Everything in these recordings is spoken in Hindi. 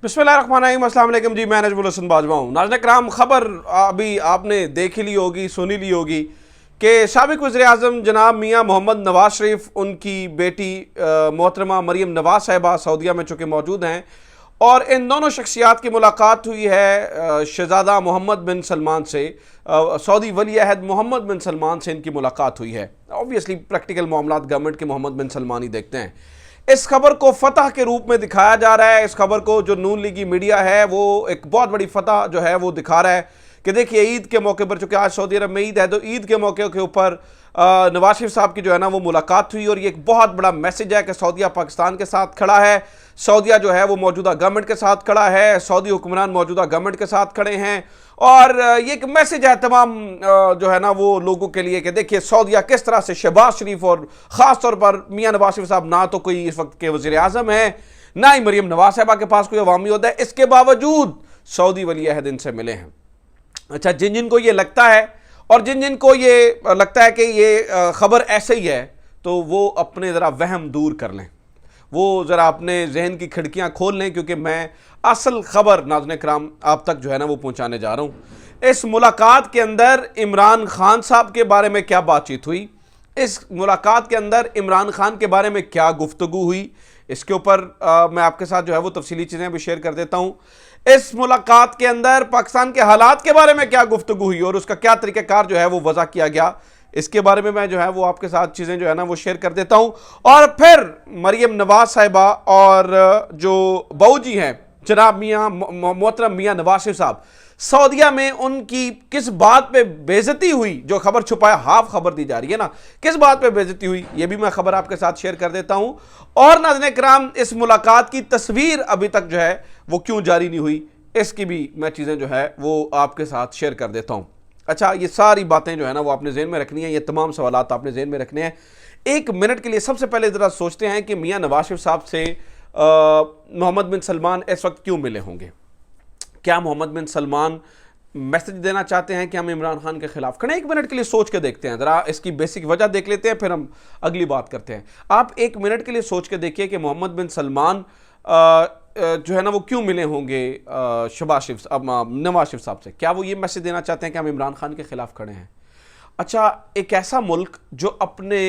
बिस्मिल्लाहिर्रहमानिर्रहीम, अस्सलाम वालेकुम जी। मैं नजमुल हसन बाजवा हूँ। नाज़रीन कराम, खबर अभी आपने देख ही ली होगी, सुनी ली होगी कि साबिक़ वज़ीर-ए-आज़म जनाब मियाँ मोहम्मद नवाज शरीफ, उनकी बेटी मोहतरमा मरियम नवाज साहिबा सऊदीया में चुके मौजूद हैं और इन दोनों शख्सियात की मुलाकात हुई है शहज़ादा मोहम्मद बिन सलमान से। सऊदी वली अहद मोहम्मद बिन सलमान से इनकी मुलाकात हुई है। ऑब्वियसली प्रैक्टिकल मामलात गवर्नमेंट के मोहम्मद बिन सलमान ही देखते हैं। इस खबर को फतह के रूप में दिखाया जा रहा है। इस खबर को जो नून लीगी मीडिया है वो एक बहुत बड़ी फतह जो है वो दिखा रहा है कि देखिए ईद के मौके पर, चूंकि आज सऊदी अरब में ईद है, तो ईद के मौके के ऊपर नवाज शरीफ साहब की जो है ना वो मुलाकात हुई और ये एक बहुत बड़ा मैसेज है कि सऊदीया पाकिस्तान के साथ खड़ा है। सऊदीया जो है वो मौजूदा गवर्नमेंट के साथ खड़ा है, सऊदी हुक्मरान मौजूदा गवर्नमेंट के साथ खड़े हैं और ये एक मैसेज है तमाम जो है ना वो लोगों के लिए कि देखिए सऊदीया किस तरह से शहबाज शरीफ और ख़ास तौर पर मियाँ नवाज शरीफ साहब ना तो कोई इस वक्त के वज़ीर आज़म है, ना ही मरियम नवाज साहिबा के पास कोई अवामी ओहदा है, इसके बावजूद सऊदी वली अहद इनसे मिले हैं। अच्छा, जिन जिन को ये लगता है और जिन जिन को ये लगता है कि ये खबर ऐसे ही है, तो वो अपने ज़रा वहम दूर कर लें, वो ज़रा अपने जहन की खिड़कियां खोल लें, क्योंकि मैं असल खबर नाज़रीन कराम आप तक जो है ना वो पहुंचाने जा रहा हूं। इस मुलाकात के अंदर इमरान खान साहब के बारे में क्या बातचीत हुई, इस मुलाकात के अंदर इमरान खान के बारे में क्या गुफ्तगू हुई, इसके ऊपर मैं आपके साथ जो है वो तफसीली चीज़ें भी शेयर कर देता हूं। इस मुलाकात के अंदर पाकिस्तान के हालात के बारे में क्या गुफ्तगू हुई और उसका क्या तरीक़ाकार जो है वो वज़ा किया गया, इसके बारे में मैं जो है वो आपके साथ चीज़ें जो है ना वो शेयर कर देता हूं। और फिर मरियम नवाज साहिबा और जो बहू जी हैं जनाब मियाँ मोहतरम मियाँ नवाज शरीफ साहब, सऊदीया में उनकी किस बात पे बेइज्जती हुई, जो खबर छुपाया हाफ खबर दी जा रही है ना, किस बात पे बेइज्जती हुई, ये भी मैं खबर आपके साथ शेयर कर देता हूं। और नाज़रीन किराम, इस मुलाकात की तस्वीर अभी तक जो है वो क्यों जारी नहीं हुई, इसकी भी मैं चीज़ें जो है वो आपके साथ शेयर कर देता हूं। अच्छा, ये सारी बातें जो है ना वो आपने जेहन में रखनी है, ये तमाम सवालात आपने जेहन में रखने हैं। एक मिनट के लिए सबसे पहले ज़रा सोचते हैं कि मियाँ नवाज शरीफ साहब से मोहम्मद बिन सलमान इस वक्त क्यों मिले होंगे। क्या मोहम्मद बिन सलमान मैसेज देना चाहते हैं कि हम इमरान खान के खिलाफ खड़े? एक मिनट के लिए सोच के देखते हैं, ज़रा इसकी बेसिक वजह देख लेते हैं, फिर हम अगली बात करते हैं। आप एक मिनट के लिए सोच के देखिए कि मोहम्मद बिन सलमान जो है ना वो क्यों मिले होंगे शहबाज शरीफ नवाज शरीफ साहब से। क्या वो ये मैसेज देना चाहते हैं कि हम इमरान खान के खिलाफ खड़े हैं? अच्छा, एक ऐसा मुल्क जो अपने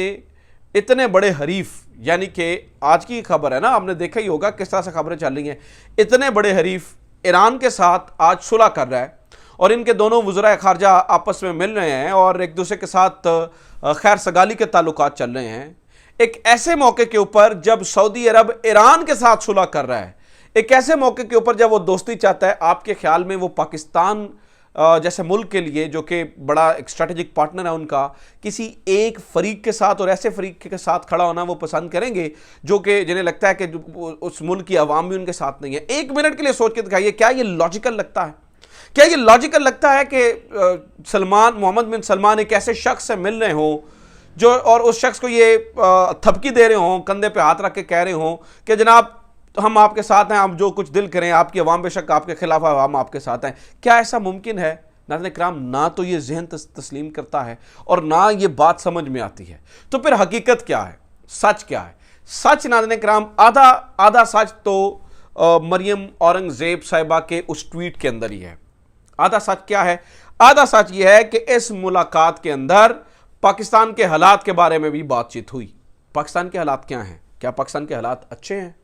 इतने बड़े हरीफ, यानी कि आज की खबर है ना, आपने देखा ही होगा किस तरह से खबरें चल रही हैं, इतने बड़े हरीफ ईरान के साथ आज सुलह कर रहा है और इनके दोनों वज़राए ख़ारजा आपस में मिल रहे हैं और एक दूसरे के साथ खैर सगाली के ताल्लुकात चल रहे हैं। एक ऐसे मौके के ऊपर जब सऊदी अरब ईरान के साथ सुलह कर रहा है, एक ऐसे मौके के ऊपर जब वो दोस्ती चाहता है, आपके ख्याल में वो पाकिस्तान जैसे मुल्क के लिए, जो कि बड़ा एक स्ट्रेटेजिक पार्टनर है उनका, किसी एक फरीक के साथ और ऐसे फरीक के साथ खड़ा होना वो पसंद करेंगे जो कि जिन्हें लगता है कि उस मुल्क की आवाम भी उनके साथ नहीं है? एक मिनट के लिए सोच के दिखाइए, क्या ये लॉजिकल लगता है? क्या ये लॉजिकल लगता है कि सलमान, मोहम्मद बिन सलमान एक ऐसे शख्स से मिल रहे हों जो, और उस शख्स को ये थपकी दे रहे हों, कंधे पे हाथ रख के कह रहे हों कि जनाब हम आपके साथ हैं, आप जो कुछ दिल करें, आपकी अवाम बेशक आपके खिलाफ है, हम आपके साथ हैं? क्या ऐसा मुमकिन है? नाज़रीन किराम, ना तो ये जहन तस्लीम करता है और ना ये बात समझ में आती है। तो फिर हकीकत क्या है, सच क्या है? सच नाज़रीन किराम, आधा आधा सच तो मरियम औरंगज़ेब साहिबा के उस ट्वीट के अंदर ही है। आधा सच क्या है? आधा सच ये है कि इस मुलाकात के अंदर पाकिस्तान के हालात के बारे में भी बातचीत हुई। पाकिस्तान के हालात क्या हैं? क्या पाकिस्तान के हालात अच्छे हैं?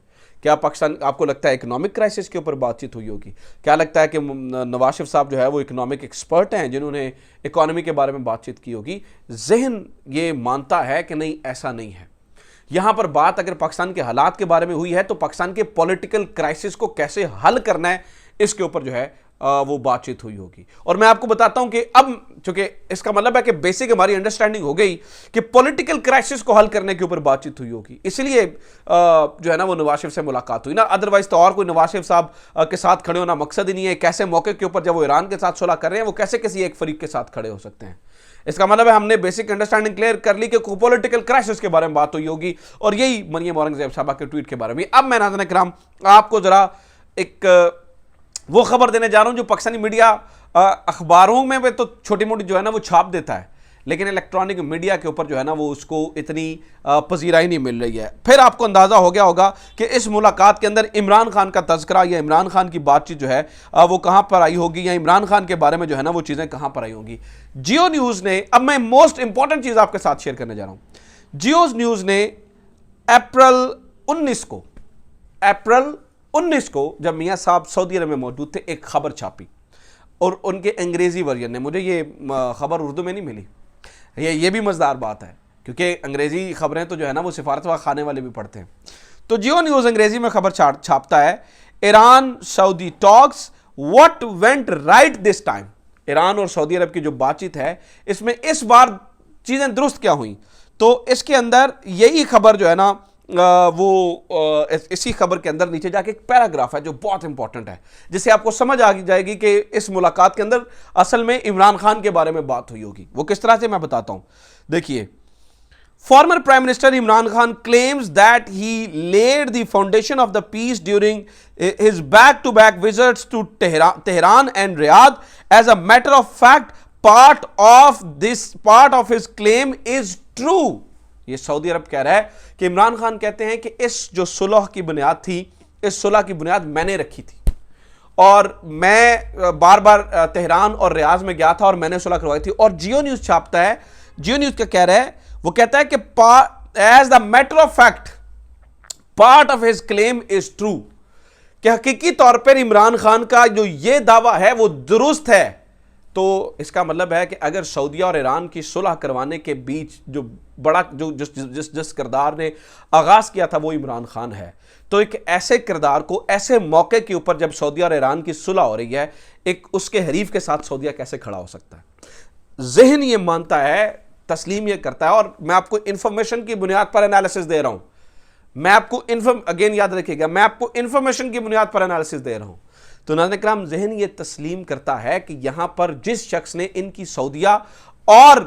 क्या पाकिस्तान, आपको लगता है इकोनॉमिक क्राइसिस के ऊपर बातचीत हुई होगी? क्या लगता है कि नवाज शरीफ साहब जो है वो इकोनॉमिक एक्सपर्ट हैं जिन्होंने इकोनॉमी के बारे में बातचीत की होगी? जहन ये मानता है कि नहीं, ऐसा नहीं है। यहां पर बात अगर पाकिस्तान के हालात के बारे में हुई है तो पाकिस्तान के पॉलिटिकल क्राइसिस को कैसे हल करना है, इसके ऊपर जो है वो बातचीत हुई होगी। और मैं आपको बताता हूं कि अब चूंकि इसका मतलब है कि बेसिक हमारी अंडरस्टैंडिंग हो गई कि पॉलिटिकल क्राइसिस को हल करने के ऊपर बातचीत हुई होगी, इसलिए जो है ना वो नवाज शरीफ से मुलाकात हुई ना। अदरवाइज तो और कोई नवाज शरीफ साहब के साथ खड़े होना मकसद ही नहीं है। कैसे मौके के ऊपर जब वो ईरान के साथ सुलह कर रहे हैं, वो कैसे किसी एक फरीक के साथ खड़े हो सकते हैं? इसका मतलब है हमने बेसिक अंडरस्टैंडिंग क्लियर कर ली कि पॉलिटिकल क्राइसिस के बारे में बात हुई होगी और यही मरियम औरंगज़ेब साहबा के ट्वीट के बारे में। अब मैं नाज़रीन किराम आपको जरा एक वो खबर देने जा रहा हूं जो पाकिस्तानी मीडिया अखबारों में तो छोटी मोटी जो है ना वो छाप देता है, लेकिन इलेक्ट्रॉनिक मीडिया के ऊपर जो है ना वो उसको इतनी पजीराई नहीं मिल रही है। फिर आपको अंदाज़ा हो गया होगा कि इस मुलाकात के अंदर इमरान खान का तज़किरा या इमरान खान की बातचीत जो है वो कहाँ पर आई होगी, या इमरान खान के बारे में जो है ना वो चीज़ें कहाँ पर आई होंगी। जियो न्यूज़ ने, अब मैं मोस्ट इंपॉर्टेंट चीज़ आपके साथ शेयर करने जा रहा हूँ, जियो न्यूज़ ने अप्रैल 19 को जब मियाँ साहब सऊदी अरब में मौजूद थे एक खबर छापी, और उनके अंग्रेज़ी वर्जन ने, मुझे ये खबर उर्दू में नहीं मिली, ये भी मज़ेदार बात है क्योंकि अंग्रेज़ी खबरें तो जो है ना वो सिफारत खाने वाले भी पढ़ते हैं। तो जियो न्यूज़ अंग्रेज़ी में खबर छापता है, Iran Saudi talks what went right this time. Iran और सऊदी अरब की जो बातचीत है इसमें इस बार चीज़ें दुरुस्त क्या हुई। तो इसके अंदर यही खबर जो है ना इसी खबर के अंदर नीचे जाके एक पैराग्राफ है जो बहुत इंपॉर्टेंट है, जिससे आपको समझ आ जाएगी कि इस मुलाकात के अंदर असल में इमरान खान के बारे में बात हुई होगी। वो किस तरह से मैं बताता हूं, देखिए। Former prime minister Imran Khan claims that he led the foundation of the peace during his back to back visits to Tehran and Riyadh. As a matter of fact part of his claim is true. ये सऊदी अरब कह रहा है कि इमरान खान कहते हैं कि इस जो सुलह की बुनियाद थी, इस सुलह की बुनियाद मैंने रखी थी, और मैं बार बार तेहरान और रियाज में गया था और मैंने सुलह करवाई थी। और जियो न्यूज़ छापता है, जियो न्यूज़ क्या कह रहा है, वो कहता है कि as the matter of fact part of his claim is true, कि हकीकी तौर पर इमरान खान का जो ये दावा है वो दुरुस्त है। तो इसका मतलब है कि अगर सऊदीया और ईरान की सुलह करवाने के बीच जो बड़ा जो जिस किरदार ने आगाज किया था वो इमरान खान है, तो एक ऐसे किरदार को ऐसे मौके के ऊपर जब सऊदीया और ईरान की सुलह हो रही है, एक उसके हरीफ के साथ सऊदीया कैसे खड़ा हो सकता है। जहन ये मानता है, तस्लीम ये करता है, और मैं आपको इंफॉर्मेशन की बुनियाद पर एनालिसिस दे रहा हूं। मैं आपको अगेन याद रखिएगा, मैं आपको इंफॉर्मेशन की बुनियाद पर एनालिसिस दे रहा हूं। तो नाज़रीन किराम, ज़हन ये तस्लीम करता है कि यहां पर जिस शख्स ने इनकी सऊदीया और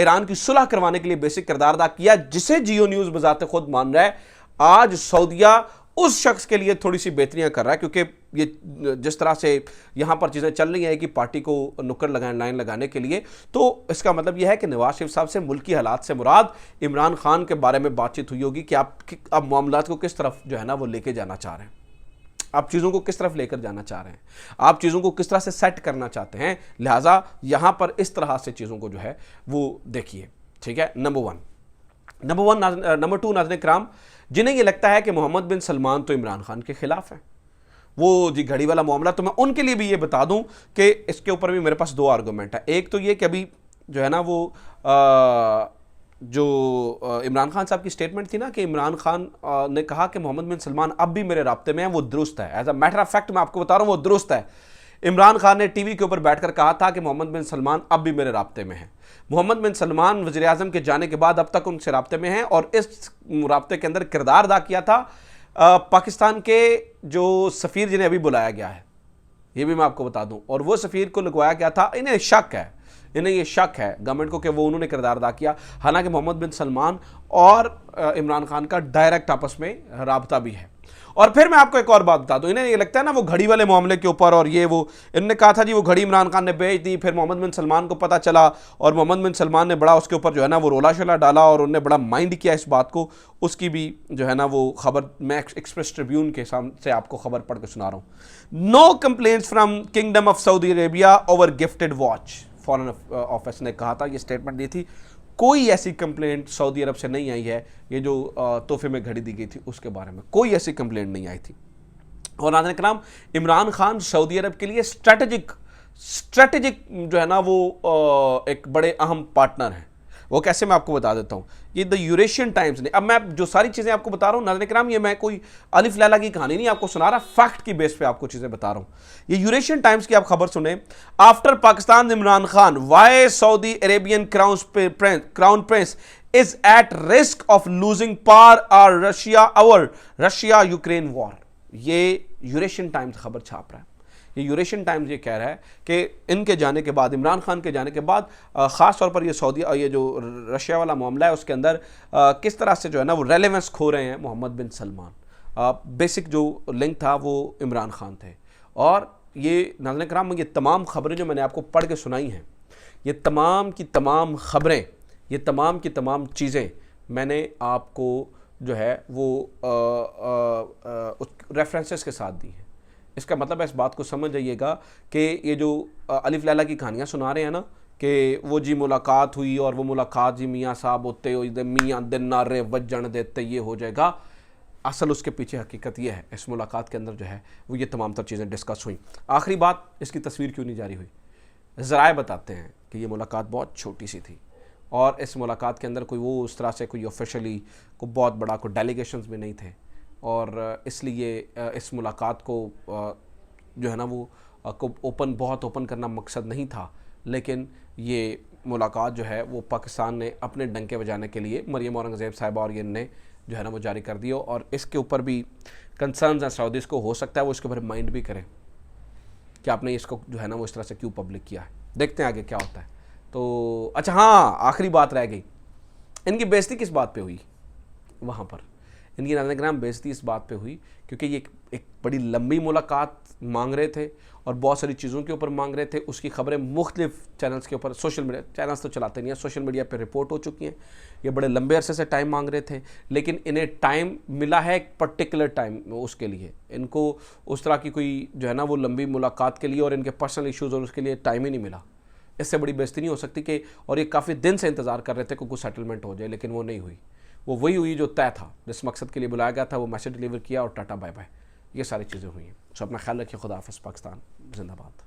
ईरान की सुलह करवाने के लिए बेसिक किरदार अदा किया, जिसे जियो न्यूज़ बजाते खुद मान रहा है, आज सऊदीया उस शख्स के लिए थोड़ी सी बेहतरियां कर रहा है, क्योंकि ये जिस तरह से यहां पर चीज़ें चल रही हैं कि पार्टी को नुक्कड़ लाइन लगाने के लिए, तो इसका मतलब यह है कि नवाज शरीफ साहब से मुल्की हालात से मुराद इमरान खान के बारे में बातचीत हुई होगी कि आप मामलात को किस तरफ जो है ना वो लेके जाना चाह रहे हैं, आप चीज़ों को किस तरफ लेकर जाना चाह रहे हैं, आप चीज़ों को किस तरह से सेट करना चाहते हैं। लिहाजा यहां पर इस तरह से चीज़ों को जो है वो देखिए, ठीक है। नंबर 2 नाज़रीन किराम, जिन्हें ये लगता है कि मोहम्मद बिन सलमान तो इमरान खान के खिलाफ हैं, वो जी घड़ी वाला मामला, तो मैं उनके लिए भी ये बता दूं कि इसके ऊपर भी मेरे पास 2 आर्गूमेंट है। एक तो ये कि अभी जो है ना वो जो इमरान खान साहब की स्टेटमेंट थी ना कि इमरान खान ने कहा कि मोहम्मद बिन सलमान अब भी मेरे राब्ते में है, वो दुरुस्त है। As a matter of fact मैं आपको बता रहा हूँ वो दुरुस्त है। इमरान खान ने टीवी के ऊपर बैठकर कहा था कि मोहम्मद बिन सलमान अब भी मेरे राब्ते में है। मोहम्मद बिन सलमान वज़ीर आज़म के जाने के बाद अब तक उनसे राब्ते में हैं, और इस राब्ते के अंदर किरदार अदा किया था पाकिस्तान के जो सफ़ीर जिन्हें अभी बुलाया गया है, ये भी मैं आपको बता दूं, और वो सफ़ीर को लगवाया गया था, इन्हें ये शक है गवर्नमेंट को कि वो उन्होंने किरदार अदा किया। हालांकि मोहम्मद बिन सलमान और इमरान खान का डायरेक्ट आपस में राबता भी है। और फिर मैं आपको एक और बात बता दूं, इन्हें ये लगता है ना वो घड़ी वाले मामले के ऊपर, और ये वो इन्होंने कहा था जी वो घड़ी इमरान खान ने बेच दी, फिर मोहम्मद बिन सलमान को पता चला और मोहम्मद बिन सलमान ने बड़ा उसके ऊपर जो है ना वो रोला शोला डाला और उन्होंने बड़ा माइंड किया इस बात को। उसकी भी जो है ना वो खबर मैं एक्सप्रेस ट्रिब्यून के सामने से आपको खबर पढ़ के सुना रहा हूँ। No complaints from kingdom of Saudi Arabia over gifted watch, foreign office ने कहा था, ये स्टेटमेंट दी थी। कोई ऐसी कंप्लेंट सऊदी अरब से नहीं आई है, ये जो तोहफे में घड़ी दी गई थी उसके बारे में कोई ऐसी कंप्लेंट नहीं आई थी। और नाज़रीन किराम, इमरान खान सऊदी अरब के लिए स्ट्रेटेजिक जो है ना वो एक बड़े अहम पार्टनर हैं। वो कैसे मैं आपको बता देता हूँ, ये द यूरेशियन टाइम्स ने, अब मैं जो सारी चीज़ें आपको बता रहा हूँ नाज़रीन किराम, ये मैं कोई अलिफ लैला की कहानी नहीं आपको सुना रहा, फैक्ट की बेस पे आपको चीज़ें बता रहा हूँ। ये यूरेशियन टाइम्स की आप खबर सुने, after Pakistan Imran Khan why Saudi Arabian crown prince is at risk of losing power or Russia Ukraine war. ये यूरेशियन टाइम्स खबर छाप रहा है। ये यूरेशियन टाइम्स ये कह रहा है कि इनके जाने के बाद, इमरान खान के जाने के बाद, ख़ास तौर पर ये सऊदी ये जो रशिया वाला मामला है उसके अंदर किस तरह से जो है ना वो रेलेवेंस खो रहे हैं मोहम्मद बिन सलमान। बेसिक जो लिंक था वो इमरान खान थे। और ये नाज़रीन किराम, ये तमाम खबरें जो मैंने आपको पढ़ के सुनाई हैं, ये तमाम की तमाम ख़बरें, ये तमाम की तमाम चीज़ें मैंने आपको जो है वो रेफरेंसेस के साथ दी हैं। इसका मतलब है, इस बात को समझ जाइएगा कि ये जो अलिफ लैला की कहानियाँ सुना रहे हैं ना, कि वो जी मुलाकात हुई और वो मुलाकात जी मियाँ साहब होते हो मियाँ दिन नारे वजन देते ये हो जाएगा, असल उसके पीछे हकीकत ये है, इस मुलाकात के अंदर जो है वो ये तमाम तर चीज़ें डिस्कस हुई। आखिरी बात, इसकी तस्वीर क्यों नहीं जारी हुई? ज़राए बताते हैं कि ये मुलाकात बहुत छोटी सी थी और इस मुलाकात के अंदर कोई वो उस तरह से कोई ऑफिशियली कोई बहुत बड़ा कोई डेलीगेशंस भी नहीं थे और इसलिए इस मुलाकात को जो है ना वो को बहुत ओपन करना मकसद नहीं था। लेकिन ये मुलाकात जो है वो पाकिस्तान ने अपने डंके बजाने के लिए मरियम औरंगज़ेब साहिबा और ने जो है ना वो जारी कर दिया और इसके ऊपर भी कंसर्न्स हैं सऊदीज़ को, हो सकता है वो इसके ऊपर माइंड भी करें कि आपने इसको जो है ना वो इस तरह से क्यों पब्लिक किया है। देखते हैं आगे क्या होता है। तो अच्छा हाँ, आखिरी बात रह गई, इनकी बेइज्जती किस बात पे हुई? वहाँ पर इनकी नाज़रीन बेइज्जती इस बात पे हुई क्योंकि ये एक बड़ी लंबी मुलाकात मांग रहे थे और बहुत सारी चीज़ों के ऊपर मांग रहे थे। उसकी खबरें मुख्तलिफ चैनल्स के ऊपर, सोशल मीडिया चैनल्स तो चलाते नहीं हैं, सोशल मीडिया पे रिपोर्ट हो चुकी हैं। ये बड़े लंबे अरसे से टाइम मांग रहे थे, लेकिन इन्हें टाइम मिला है एक पर्टिकुलर टाइम उसके लिए। इनको उस तरह की कोई जो है ना वो लंबी मुलाकात के लिए और इनके पर्सनल इशूज़ और उसके लिए टाइम ही नहीं मिला। इससे बड़ी बेइज्जती नहीं हो सकती कि, और ये काफ़ी दिन से इंतज़ार कर रहे थे कि कुछ सेटलमेंट हो जाए, लेकिन वो नहीं हुई। वो वही हुई जो तय था, जिस मकसद के लिए बुलाया गया था, वो मैसेज डिलीवर किया और टाटा बाय बाय, ये सारी चीज़ें हुई हैं। सो अपना ख्याल रखिए। खुदा हाफ़िज़। पाकिस्तान जिंदाबाद।